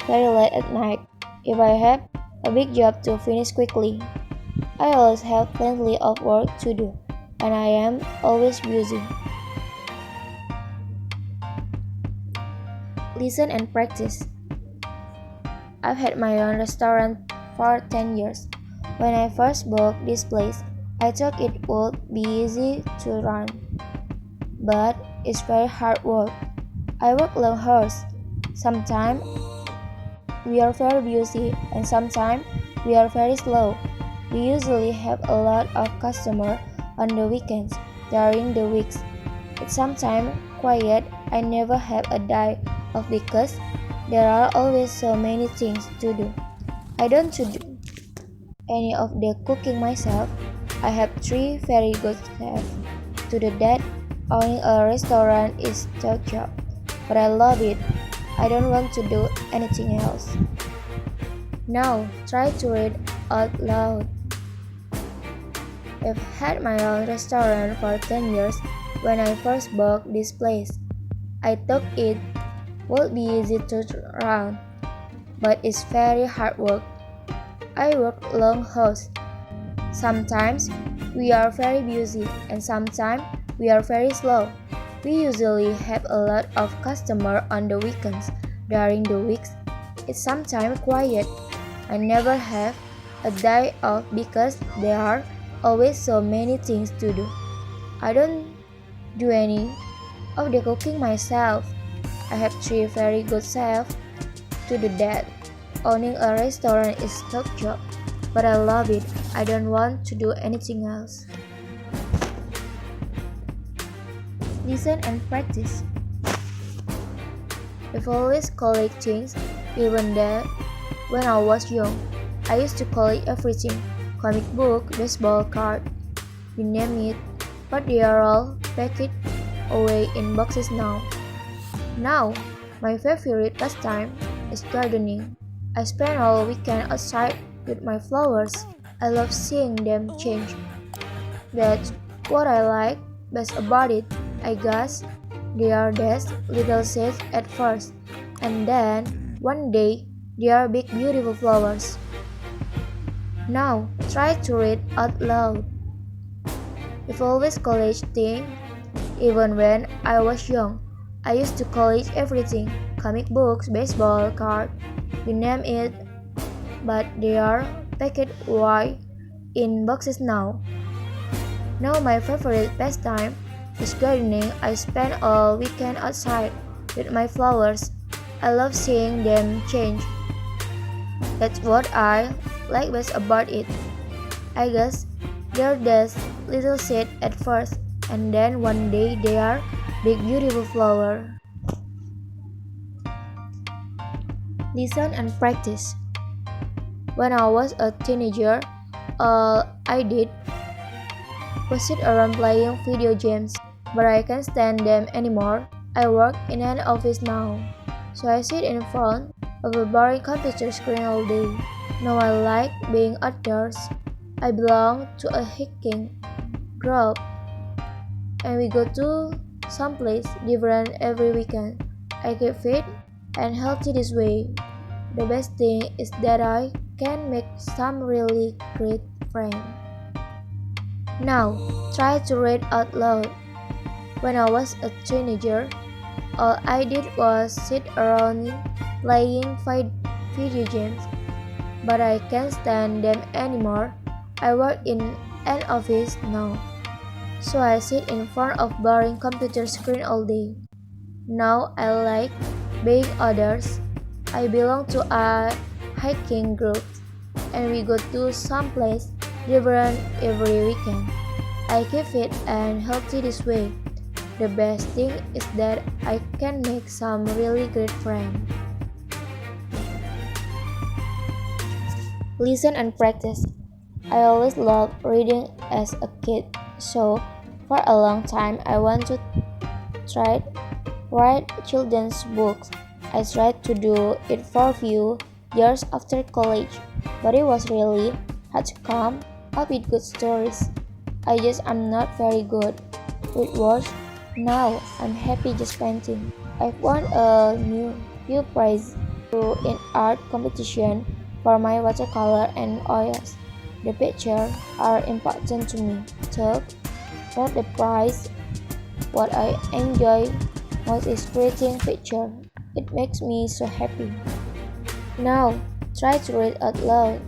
[SPEAKER 1] very late at night if I have a big job to finish quickly. I always have plenty of work to do, and I am always busy. Listen and practice. I've had my own restaurant for 10 years. When I first bought this place, I thought it would be easy to run, but it's very hard work. I work long hours. Sometimes we are very busy and sometimes we are very slow. We usually have a lot of customers on the weekends. During the weeks, it's sometimes quiet. I never have a day off because there are always so many things to do. I don't do any of the cooking myself. I have three very good chefs. To do that, owning a restaurant is a tough job, but I love it. I don't want to do anything else. Now, try to read out loud. I've had my own restaurant for 10 years. When I first bought this place, I thought it would be easy to run, but it's very hard work. I work long hours. Sometimes we are very busy and sometimes we are very slow. We usually have a lot of customers on the weekends. During the weeks, it's sometimes quiet. I never have a day off because there are always so many things to do. I don't do any of the cooking myself. I have three very good chefs to do that. Owning a restaurant is a tough job, but I love it. I don't want to do anything else. Listen and practice. I've always collected things, even that when I was young. I used to collect everything, comic book, baseball card, you name it, but they are all packed away in boxes now. Now, my favorite pastime is gardening. I spend all weekend outside with my flowers. I love seeing them change. That's what I like best about it. I guess they are just little seeds at first, and then one day they are big beautiful flowers. Now, try to read out loud. I've always college thing, even when I was young. I used to college everything, comic books, baseball card, you name it, but they are packed away in boxes now. Now my favorite pastime is gardening. I spend all weekend outside with my flowers. I love seeing them change. That's what I like best about it. I guess they're just little seed at first, and then one day they are big beautiful flower. Listen and practice. When I was a teenager, all I did was sit around playing video games, but I can't stand them anymore. I work in an office now, so I sit in front of a boring computer screen all day. Now I like being outdoors. I belong to a hiking group, and we go to someplace different every weekend. I keep fit and healthy this way. The best thing is that I can make some really great friends. Now, try to read out loud. When I was a teenager, all I did was sit around playing video games, but I can't stand them anymore. I work in an office now, so I sit in front of boring computer screen all day. Now I like being others. I belong to a hiking group and we go to some place different every weekend. I keep fit and healthy this way. The best thing is that I can make some really great friends. Listen and practice. I always loved reading as a kid, so for a long time I want to try write children's books. I tried to do it for a few years after college, but it was really hard to come up with good stories. I just am not very good with words. Now I'm happy just painting. I've won a new few prizes in art competition for my watercolor and oils. The pictures are important to me. Third, not the prize. What I enjoy most is creating pictures. It makes me so happy. Now, try to read out loud.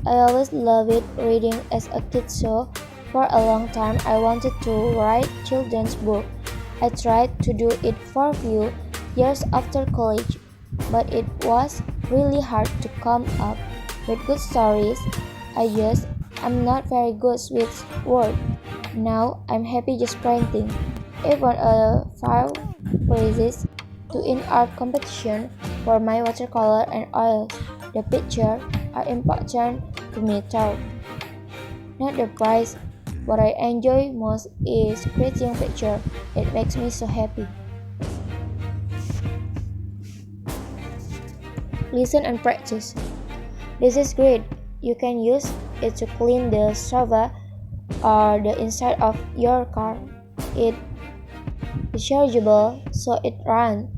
[SPEAKER 1] I always loved reading as a kid, so for a long time I wanted to write children's book. I tried to do it for a few years after college, but it was really hard to come up with good stories. I'm not very good with words. Now I'm happy just painting. I won a few prizes to in art competition for my watercolor and oils. The pictures are important to me too. Not the prize. What I enjoy most is creating pictures. It makes me so happy. Listen and practice. This is great. You can use it to clean the sofa or the inside of your car. It is rechargeable, so it runs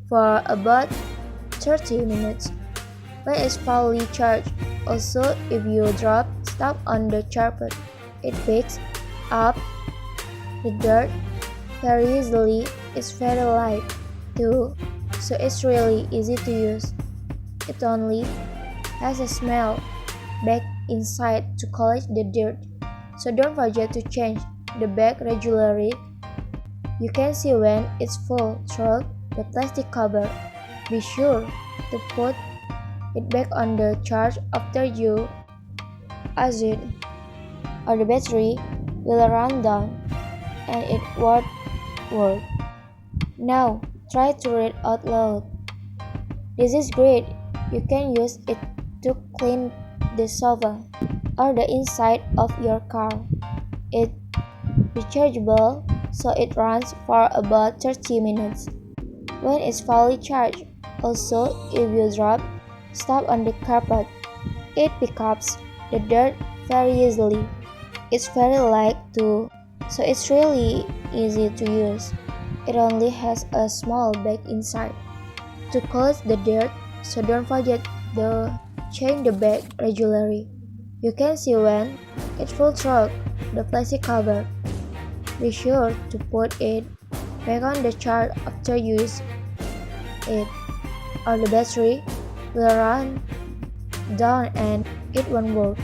[SPEAKER 1] for about 30 minutes. When it's fully charged, also if you drop stuff on the carpet, it picks up the dirt very easily. It's very light too, so it's really easy to use. It only has a small bag inside to collect the dirt, so don't forget to change the bag regularly. You can see when it's full through the plastic cover. Be sure to put it back on the charge after you use it, or the battery will run down and it won't work. Now, try to read out loud. This is great. You can use it to clean the sofa or the inside of your car. It's rechargeable, so it runs for about 30 minutes. When it's fully charged, also if you drop stuff on the carpet, it picks up the dirt very easily. It's very light too, so it's really easy to use. It only has a small bag inside to collect the dirt, so don't forget to change the bag regularly. You can see when it's full through the plastic cover. Be sure to put it back on the charge after use it, or the battery will run down and it won't work.